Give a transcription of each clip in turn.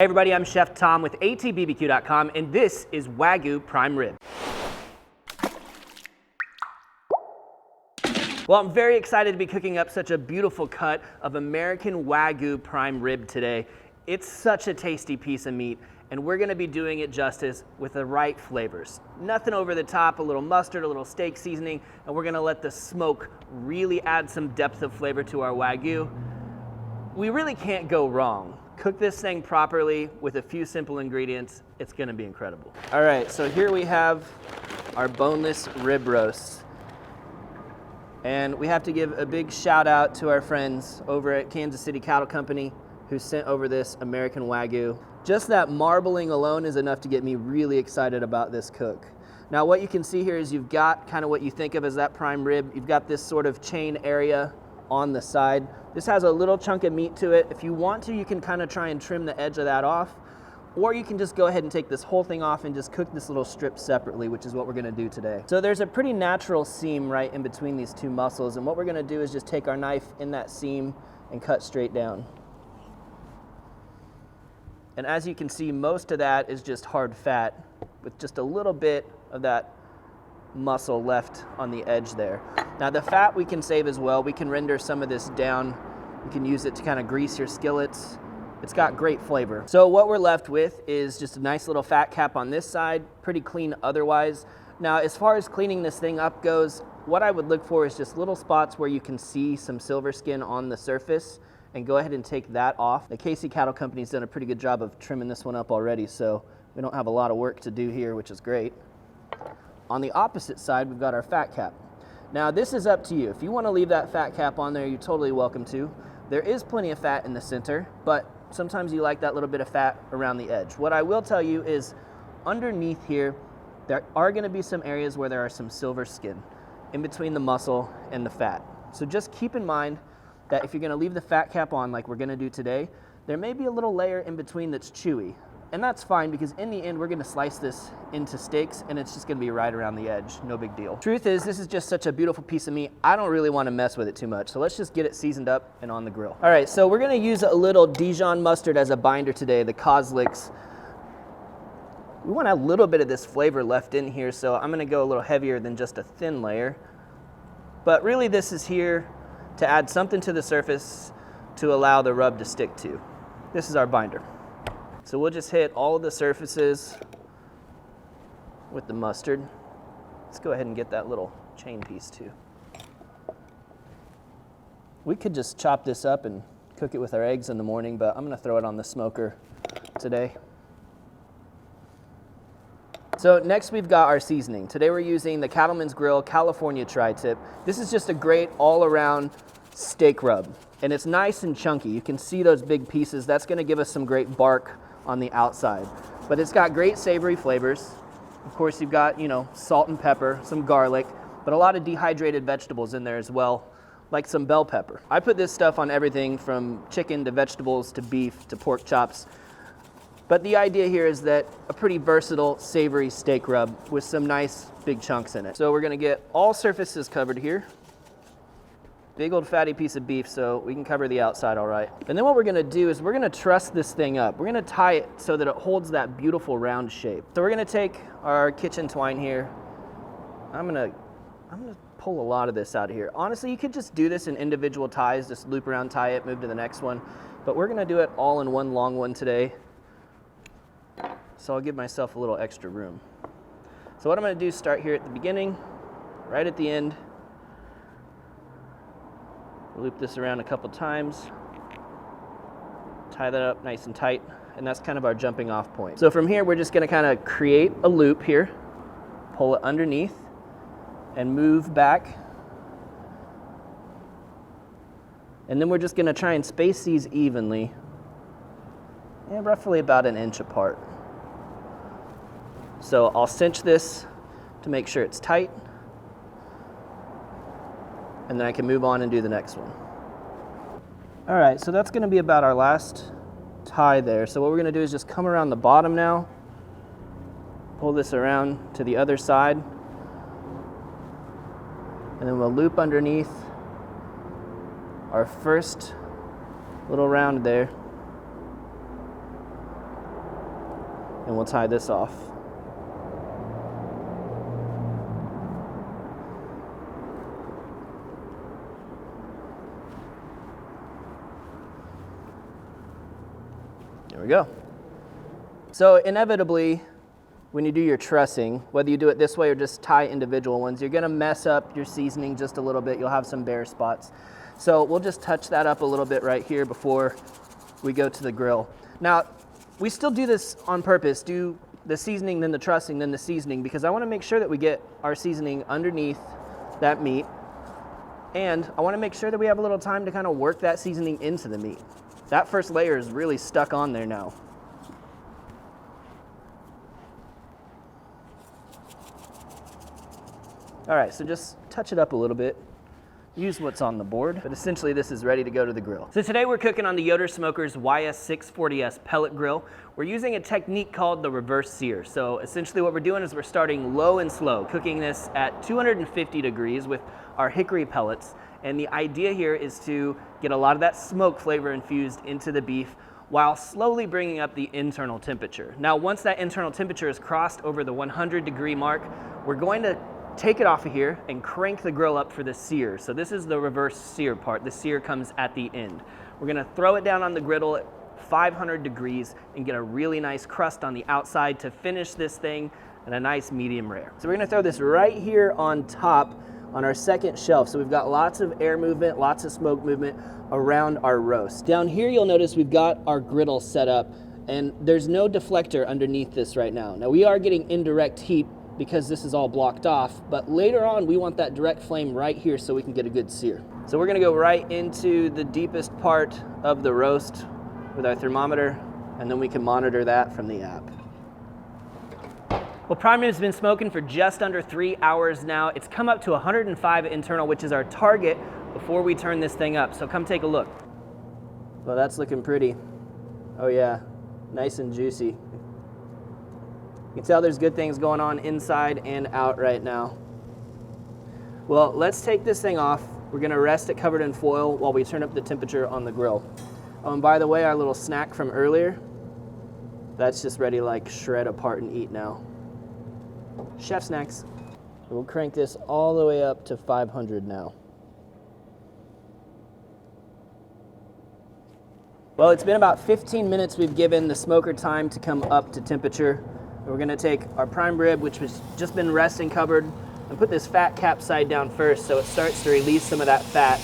Hey everybody, I'm Chef Tom with allthingsbbq.com, and this is Wagyu Prime Rib. Well, I'm very excited to be cooking up such a beautiful cut of American Wagyu Prime Rib today. It's such a tasty piece of meat, and we're gonna be doing it justice with the right flavors. Nothing over the top, a little mustard, a little steak seasoning, and we're gonna let the smoke really add some depth of flavor to our Wagyu. We really can't go wrong. Cook this thing properly with a few simple ingredients. It's gonna be incredible. All right, so here we have our boneless rib roast. And we have to give a big shout out to our friends over at Kansas City Cattle Company who sent over this American Wagyu. Just that marbling alone is enough to get me really excited about this cook. Now what you can see here is you've got kind of what you think of as that prime rib. You've got this sort of chain area on the side. This has a little chunk of meat to it. If you want to, you can kind of try and trim the edge of that off, or you can just go ahead and take this whole thing off and just cook this little strip separately, which is what we're gonna do today. So there's a pretty natural seam right in between these two muscles, and what we're gonna do is just take our knife in that seam and cut straight down. And as you can see, most of that is just hard fat with just a little bit of that muscle left on the edge there. Now the fat we can save as well. We can render some of this down. You can use it to kind of grease your skillets. It's got great flavor. So what we're left with is just a nice little fat cap on this side, pretty clean otherwise. Now as far as cleaning this thing up goes, what I would look for is just little spots where you can see some silver skin on the surface, and go ahead and take that off. The KC Cattle Company's done a pretty good job of trimming this one up already, so we don't have a lot of work to do here, which is great. On the opposite side, we've got our fat cap. Now this is up to you. If you want to leave that fat cap on there, you're totally welcome to. There is plenty of fat in the center, but sometimes you like that little bit of fat around the edge. What I will tell you is underneath here, there are going to be some areas where there are some silver skin in between the muscle and the fat. So just keep in mind that if you're going to leave the fat cap on like we're going to do today, there may be a little layer in between that's chewy. And that's fine, because in the end, we're gonna slice this into steaks and it's just gonna be right around the edge, no big deal. Truth is, this is just such a beautiful piece of meat, I don't really wanna mess with it too much. So let's just get it seasoned up and on the grill. All right, so we're gonna use a little Dijon mustard as a binder today, the Kozlicks. We want a little bit of this flavor left in here, so I'm gonna go a little heavier than just a thin layer. But really this is here to add something to the surface to allow the rub to stick to. This is our binder. So we'll just hit all of the surfaces with the mustard. Let's go ahead and get that little chain piece too. We could just chop this up and cook it with our eggs in the morning, but I'm gonna throw it on the smoker today. So next we've got our seasoning. Today we're using the Cattleman's Grill California Tri-Tip. This is just a great all-around steak rub, and it's nice and chunky. You can see those big pieces. That's gonna give us some great bark on the outside, but it's got great savory flavors. Of course, you've got, salt and pepper, some garlic, but a lot of dehydrated vegetables in there as well, like some bell pepper. I put this stuff on everything from chicken to vegetables to beef to pork chops. But the idea here is that a pretty versatile, savory steak rub with some nice big chunks in it. So we're gonna get all surfaces covered here. Big old fatty piece of beef, so we can cover the outside all right. And then what we're gonna do is we're gonna truss this thing up. We're gonna tie it so that it holds that beautiful round shape. So we're gonna take our kitchen twine here. I'm gonna pull a lot of this out of here. Honestly, you could just do this in individual ties, just loop around, tie it, move to the next one. But we're gonna do it all in one long one today. So I'll give myself a little extra room. So what I'm gonna do is start here at the beginning, right at the end. Loop this around a couple times, tie that up nice and tight, and that's kind of our jumping off point. So from here, we're just gonna kind of create a loop here, pull it underneath, and move back. And then we're just gonna try and space these evenly, roughly about 1 inch apart. So I'll cinch this to make sure it's tight, and then I can move on and do the next one. All right, so that's gonna be about our last tie there. So what we're gonna do is just come around the bottom now, pull this around to the other side, and then we'll loop underneath our first little round there. and we'll tie this off. There we go. So inevitably, when you do your trussing, whether you do it this way or just tie individual ones, you're gonna mess up your seasoning just a little bit. You'll have some bare spots. So we'll just touch that up a little bit right here before we go to the grill. Now, we still do this on purpose, do the seasoning, then the trussing, then the seasoning, because I wanna make sure that we get our seasoning underneath that meat. And I wanna make sure that we have a little time to kind of work that seasoning into the meat. That first layer is really stuck on there now. All right, so just touch it up a little bit. Use what's on the board, but essentially this is ready to go to the grill. So today we're cooking on the Yoder Smoker's YS640S pellet grill. We're using a technique called the reverse sear. So essentially what we're doing is we're starting low and slow, cooking this at 250 degrees with our hickory pellets. And the idea here is to get a lot of that smoke flavor infused into the beef while slowly bringing up the internal temperature. Now, once that internal temperature is crossed over the 100-degree mark, we're going to take it off of here and crank the grill up for the sear. So this is the reverse sear part. The sear comes at the end. We're gonna throw it down on the griddle at 500 degrees and get a really nice crust on the outside to finish this thing at a nice medium rare. So we're gonna throw this right here on top on our second shelf. So we've got lots of air movement, lots of smoke movement around our roast. Down here, you'll notice we've got our griddle set up and there's no deflector underneath this right now. Now we are getting indirect heat because this is all blocked off, but later on we want that direct flame right here so we can get a good sear. So we're gonna go right into the deepest part of the roast with our thermometer, and then we can monitor that from the app. Well, prime rib's been smoking for just under 3 hours now. It's come up to 105 internal, which is our target before we turn this thing up. So come take a look. Well, that's looking pretty. Oh yeah, nice and juicy. You can tell there's good things going on inside and out right now. Well, let's take this thing off. We're gonna rest it covered in foil while we turn up the temperature on the grill. Oh, and by the way, our little snack from earlier, that's just ready to like shred apart and eat now. Chef snacks. We'll crank this all the way up to 500 now. Well, it's been about 15 minutes we've given the smoker time to come up to temperature. We're gonna take our prime rib, which has just been resting covered, and put this fat cap side down first so it starts to release some of that fat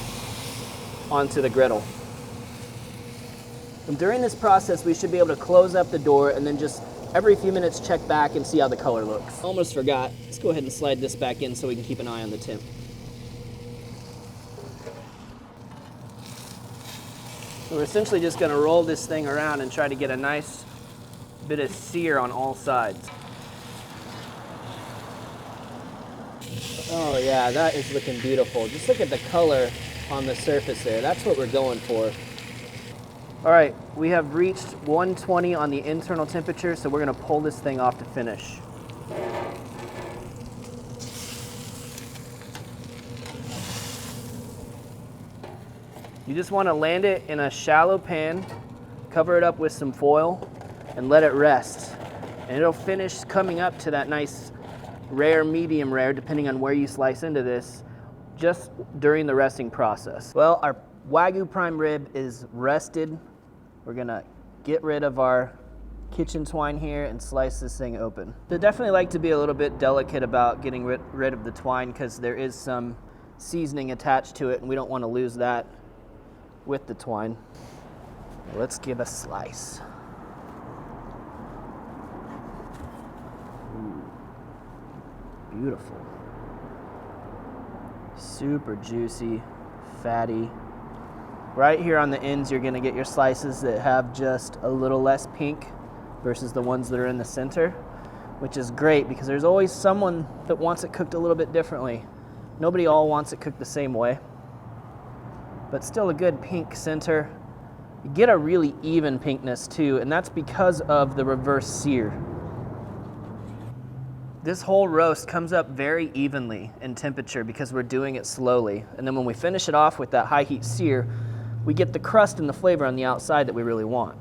onto the griddle. And during this process, we should be able to close up the door and then just every few minutes check back and see how the color looks. Almost forgot. Let's go ahead and slide this back in so we can keep an eye on the temp. So we're essentially just gonna roll this thing around and try to get a nice bit of sear on all sides. Oh yeah, that is looking beautiful. Just look at the color on the surface there. That's what we're going for. All right, we have reached 120 on the internal temperature, so we're gonna pull this thing off to finish. You just wanna land it in a shallow pan, cover it up with some foil, and let it rest. And it'll finish coming up to that nice rare, medium rare, depending on where you slice into this, just during the resting process. Well, our Wagyu Prime Rib is rested. We're gonna get rid of our kitchen twine here and slice this thing open. I definitely like to be a little bit delicate about getting rid of the twine because there is some seasoning attached to it and we don't wanna lose that with the twine. Let's give a slice. Beautiful. Super juicy, fatty. Right here on the ends, you're gonna get your slices that have just a little less pink versus the ones that are in the center, which is great because there's always someone that wants it cooked a little bit differently. Nobody all wants it cooked the same way, but still a good pink center. You get a really even pinkness too, and that's because of the reverse sear. This whole roast comes up very evenly in temperature because we're doing it slowly. And then when we finish it off with that high heat sear, we get the crust and the flavor on the outside that we really want.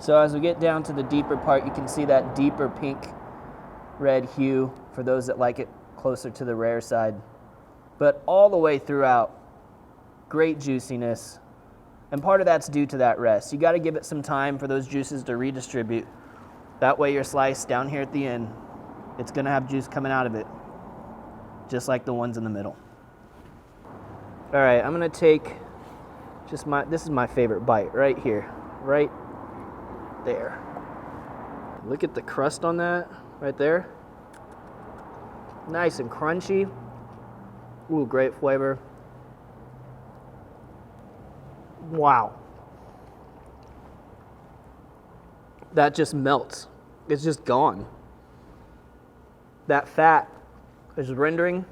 So as we get down to the deeper part, you can see that deeper pink red hue for those that like it closer to the rare side. But all the way throughout, great juiciness. And part of that's due to that rest. You got to give it some time for those juices to redistribute. That way your slice down here at the end, it's going to have juice coming out of it, just like the ones in the middle. All right, I'm going to take this is my favorite bite right here, right there. Look at the crust on that right there. Nice and crunchy. Ooh, great flavor. Wow. That just melts. It's just gone. That fat is rendering.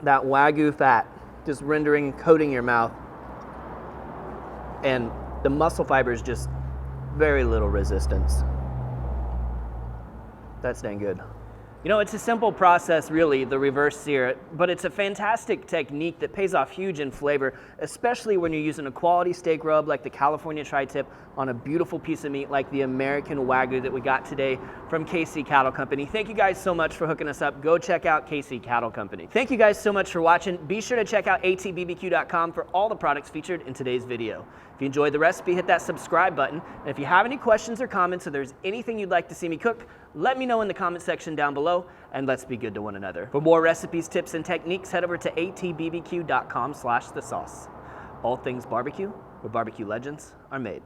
That Wagyu fat just rendering, coating your mouth. And the muscle fiber is just very little resistance. That's dang good. You know, it's a simple process, really, the reverse sear, but it's a fantastic technique that pays off huge in flavor, especially when you're using a quality steak rub like the California tri-tip on a beautiful piece of meat like the American Wagyu that we got today from KC Cattle Company. Thank you guys so much for hooking us up. Go check out KC Cattle Company. Thank you guys so much for watching. Be sure to check out allthingsbbq.com for all the products featured in today's video. If you enjoyed the recipe, hit that subscribe button. And if you have any questions or comments or there's anything you'd like to see me cook, let me know in the comment section down below, and let's be good to one another. For more recipes, tips, and techniques, head over to allthingsbbq.com/thesauce. All things barbecue, where barbecue legends are made.